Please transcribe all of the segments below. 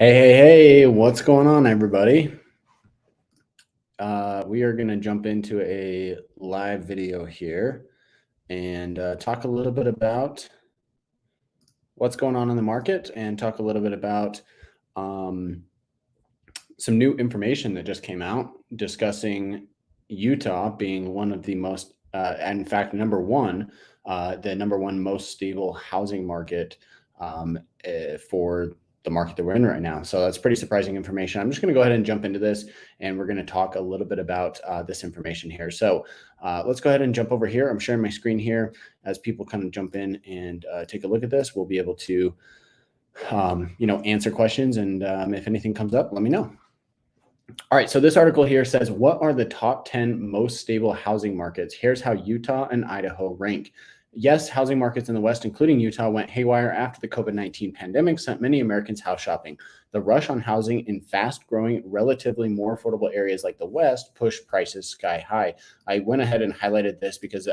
Hey, what's going on, everybody? We are going to jump into a live video here and talk a little bit about what's going on in the market and talk a little bit about um, some new information that just came out discussing Utah being one of the most, in fact, the number one most stable housing market for the market that we're in right now. So that's pretty surprising information. I'm just going to go ahead and jump into this, and we're going to talk a little bit about this information here. So let's go ahead and jump over here. I'm sharing my screen here as people kind of jump in and take a look at this. We'll be able to, answer questions, and if anything comes up, let me know. All right, so this article here says, what are the top 10 most stable housing markets? Here's how Utah and Idaho rank. Yes, housing markets in the West, including Utah, went haywire after the COVID-19 pandemic sent many Americans house shopping. The rush on housing in fast-growing, relatively more affordable areas like the West pushed prices sky high. I went ahead and highlighted this because,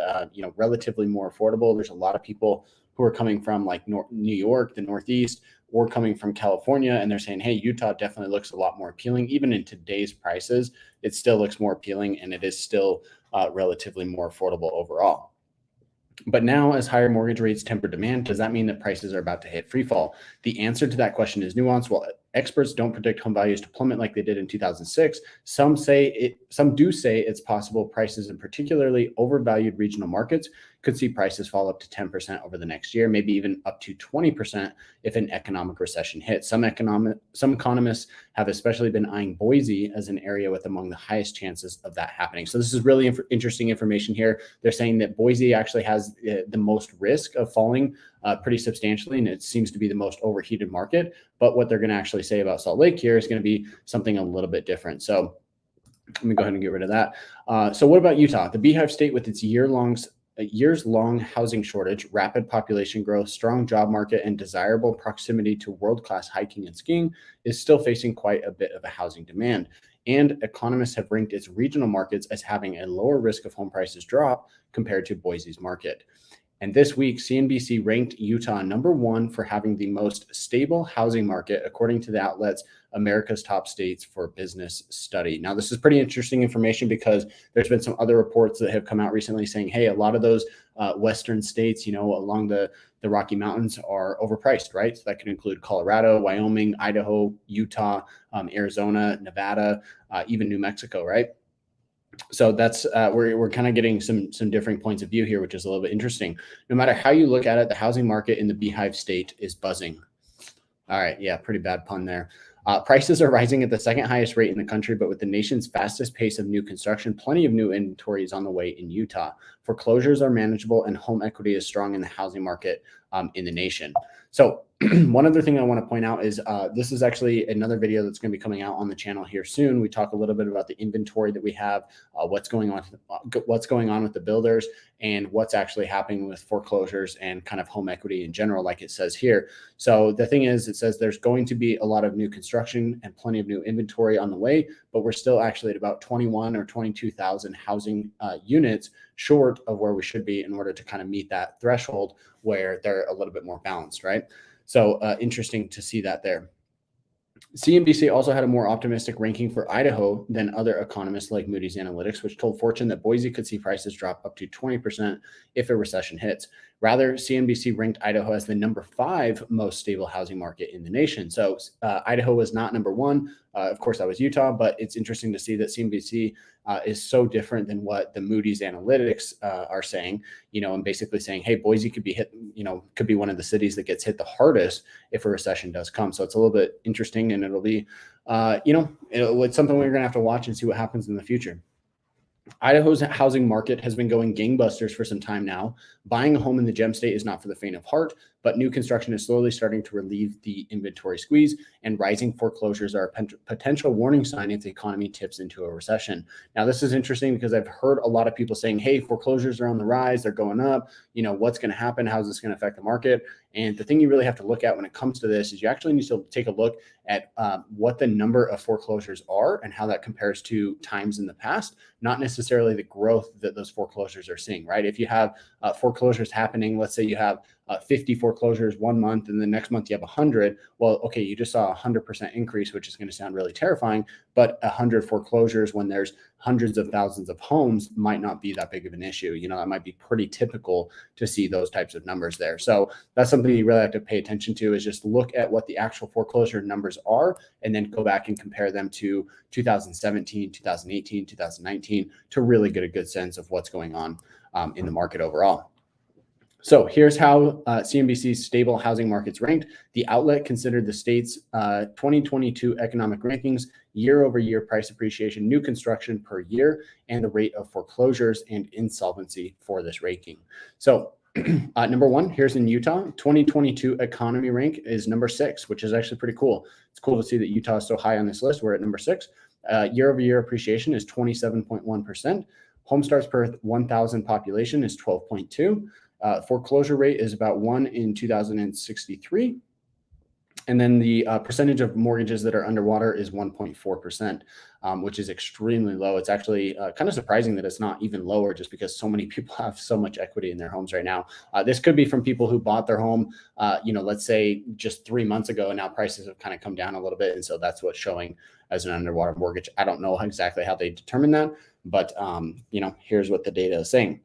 relatively more affordable. There's a lot of people who are coming from like New York, the Northeast, or coming from California, and they're saying, hey, Utah definitely looks a lot more appealing. Even in today's prices, it still looks more appealing, and it is still relatively more affordable overall. But now, as higher mortgage rates temper demand, does that mean that prices are about to hit free fall? The answer to that question is nuanced. While experts don't predict home values to plummet like they did in 2006, some do say it's possible prices in particularly overvalued regional markets could see prices fall up to 10% over the next year, maybe even up to 20% if an economic recession hits. Some economists have especially been eyeing Boise as an area with among the highest chances of that happening. So this is really interesting information here. They're saying that Boise actually has the most risk of falling pretty substantially, and it seems to be the most overheated market. But what they're going to actually say about Salt Lake here is going to be something a little bit different. So let me go ahead and get rid of that. So what about Utah? The Beehive State, with its years-long housing shortage, rapid population growth, strong job market, and desirable proximity to world-class hiking and skiing, is still facing quite a bit of a housing demand. And economists have ranked its regional markets as having a lower risk of home prices drop compared to Boise's market. And this week, CNBC ranked Utah number one for having the most stable housing market, according to the outlet's America's Top States for Business study. Now, this is pretty interesting information because there's been some other reports that have come out recently saying, hey, a lot of those Western states, along the Rocky Mountains are overpriced, right? So that could include Colorado, Wyoming, Idaho, Utah, Arizona, Nevada, even New Mexico, right? So that's we're kind of getting some differing points of view here, which is a little bit interesting. No matter how you look at it, the housing market in the Beehive State is buzzing. All right, yeah, pretty bad pun there. Prices are rising at the second highest rate in the country, but with the nation's fastest pace of new construction, plenty of new inventory is on the way in Utah. Foreclosures are manageable, and home equity is strong in the housing market in the nation. So one other thing I want to point out is this is actually another video that's going to be coming out on the channel here soon. We talk a little bit about the inventory that we have, what's going on with the builders, and what's actually happening with foreclosures and kind of home equity in general, like it says here. So the thing is, it says there's going to be a lot of new construction and plenty of new inventory on the way, but we're still actually at about 21 or 22,000 housing units short of where we should be in order to kind of meet that threshold where they're a little bit more balanced, right? So interesting to see that there. CNBC also had a more optimistic ranking for Idaho than other economists like Moody's Analytics, which told Fortune that Boise could see prices drop up to 20% if a recession hits. Rather, CNBC ranked Idaho as the number 5 most stable housing market in the nation. So Idaho was not number 1. Of course, that was Utah, but it's interesting to see that CNBC is so different than what the Moody's Analytics are saying, and basically saying, hey, Boise could be hit, could be one of the cities that gets hit the hardest if a recession does come. So it's a little bit interesting, and it'll be, it's something we're going to have to watch and see what happens in the future. Idaho's housing market has been going gangbusters for some time now. Buying a home in the gem state is not for the faint of heart, but new construction is slowly starting to relieve the inventory squeeze, and rising foreclosures are a potential warning sign if the economy tips into a recession. Now, this is interesting because I've heard a lot of people saying, hey, foreclosures are on the rise, they're going up, what's going to happen? How is this going to affect the market? And the thing you really have to look at when it comes to this is you actually need to take a look at what the number of foreclosures are and how that compares to times in the past, not necessarily the growth that those foreclosures are seeing, right? If you have foreclosures happening, let's say you have 50 foreclosures one month, and the next month you have 100. Well, okay, you just saw a 100% increase, which is going to sound really terrifying, but 100 foreclosures when there's hundreds of thousands of homes might not be that big of an issue. That might be pretty typical to see those types of numbers there. So that's something you really have to pay attention to, is just look at what the actual foreclosure numbers are and then go back and compare them to 2017, 2018, 2019 to really get a good sense of what's going on in the market overall. So here's how CNBC's stable housing markets ranked. The outlet considered the state's 2022 economic rankings, year-over-year price appreciation, new construction per year, and the rate of foreclosures and insolvency for this ranking. So number one, here's in Utah, 2022 economy rank is number 6, which is actually pretty cool. It's cool to see that Utah is so high on this list. We're at number 6. Year-over-year appreciation is 27.1%. Home starts per 1,000 population is 12.2. Foreclosure rate is about 1 in 2,063. And then the percentage of mortgages that are underwater is 1.4%, which is extremely low. It's actually kind of surprising that it's not even lower, just because so many people have so much equity in their homes right now. This could be from people who bought their home, let's say just 3 months ago, and now prices have kind of come down a little bit. And so that's what's showing as an underwater mortgage. I don't know exactly how they determine that, but here's what the data is saying.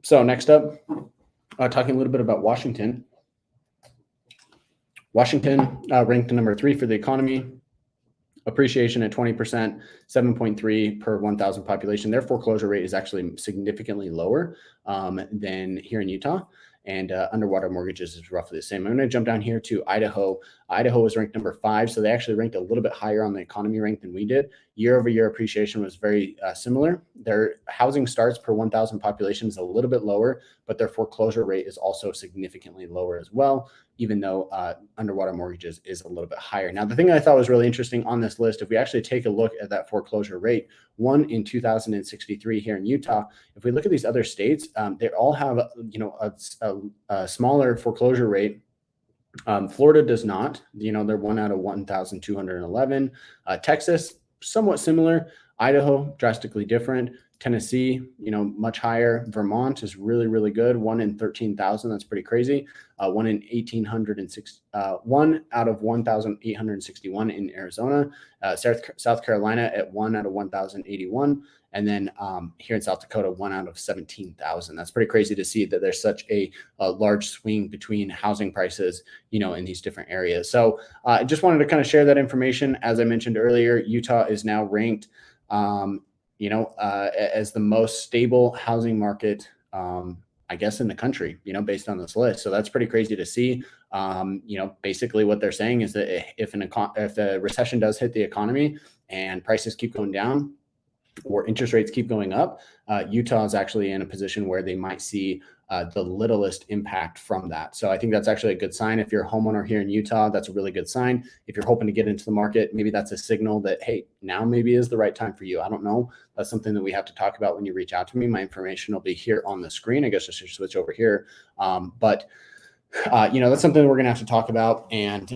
So next up, talking a little bit about Washington. Washington ranked number 3 for the economy. Appreciation at 20%, 7.3 per 1,000 population. Their foreclosure rate is actually significantly lower than here in Utah. And underwater mortgages is roughly the same. I'm going to jump down here to Idaho. Idaho was ranked number 5, so they actually ranked a little bit higher on the economy rank than we did. Year-over-year appreciation was very similar. Their housing starts per 1,000 population is a little bit lower, but their foreclosure rate is also significantly lower as well, even though underwater mortgages is a little bit higher. Now, the thing I thought was really interesting on this list, if we actually take a look at that foreclosure rate, 1 in 2,063 here in Utah, if we look at these other states, they all have a smaller foreclosure rate. Florida does not. They're 1 out of 1,211. Texas, somewhat similar. Idaho, drastically different. Tennessee, much higher. Vermont is really, really good. 1 in 13,000. That's pretty crazy. 1 in 1,806. 1 out of 1,861 in Arizona. South Carolina at 1 out of 1,081. And then here in South Dakota, 1 out of 17,000. That's pretty crazy to see that there's such a large swing between housing prices, in these different areas. So I just wanted to kind of share that information. As I mentioned earlier, Utah is now ranked, as the most stable housing market, I guess, in the country, based on this list. So that's pretty crazy to see. Basically what they're saying is that if a recession does hit the economy and prices keep going down, or interest rates keep going up, Utah is actually in a position where they might see the littlest impact from that. So I think that's actually a good sign. If you're a homeowner here in Utah, that's a really good sign. If you're hoping to get into the market, maybe that's a signal that, hey, now maybe is the right time for you. I don't know. That's something that we have to talk about when you reach out to me. My information will be here on the screen. I guess I should switch over here. That's something that we're going to have to talk about and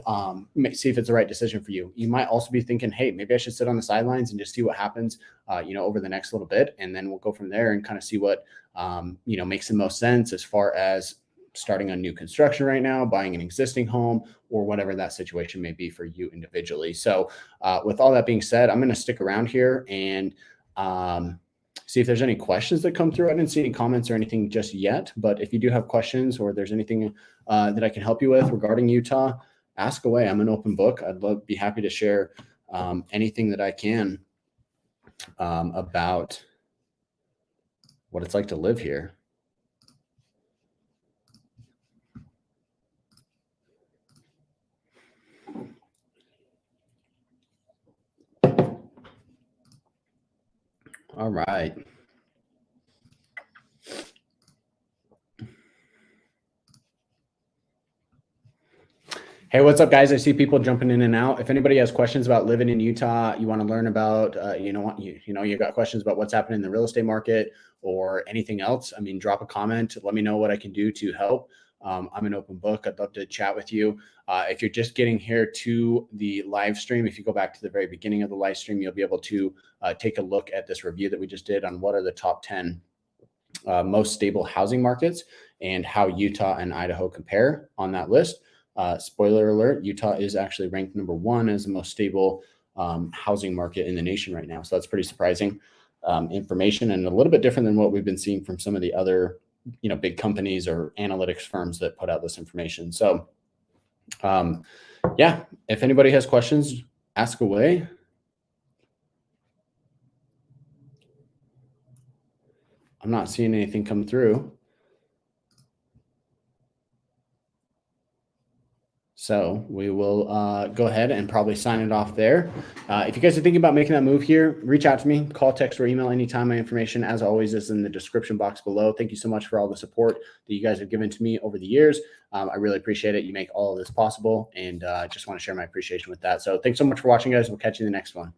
see if it's the right decision for you. You might also be thinking, hey, maybe I should sit on the sidelines and just see what happens, over the next little bit. And then we'll go from there and kind of see what, makes the most sense as far as starting on new construction right now, buying an existing home, or whatever that situation may be for you individually. So with all that being said, I'm going to stick around here and see if there's any questions that come through. I didn't see any comments or anything just yet, but if you do have questions or there's anything that I can help you with regarding Utah, ask away. I'm an open book. I'd be happy to share anything that I can about what it's like to live here. All right. Hey, what's up, guys? I see people jumping in and out. If anybody has questions about living in Utah, you want to learn about, you've got questions about what's happening in the real estate market or anything else, drop a comment. Let me know what I can do to help. I'm an open book. I'd love to chat with you. If you're just getting here to the live stream, if you go back to the very beginning of the live stream, you'll be able to take a look at this review that we just did on what are the top 10 most stable housing markets. and how Utah and Idaho compare on that list. Spoiler alert, Utah is actually ranked number 1 as the most stable housing market in the nation right now. So that's pretty surprising information, and a little bit different than what we've been seeing from some of the other, big companies or analytics firms that put out this information. So yeah, if anybody has questions, ask away. I'm not seeing anything come through. So we will go ahead and probably sign it off there. If you guys are thinking about making that move here, reach out to me, call, text, or email anytime. My information, as always, is in the description box below. Thank you so much for all the support that you guys have given to me over the years. I really appreciate it. You make all of this possible, and I just want to share my appreciation with that. So thanks so much for watching, guys. We'll catch you in the next one.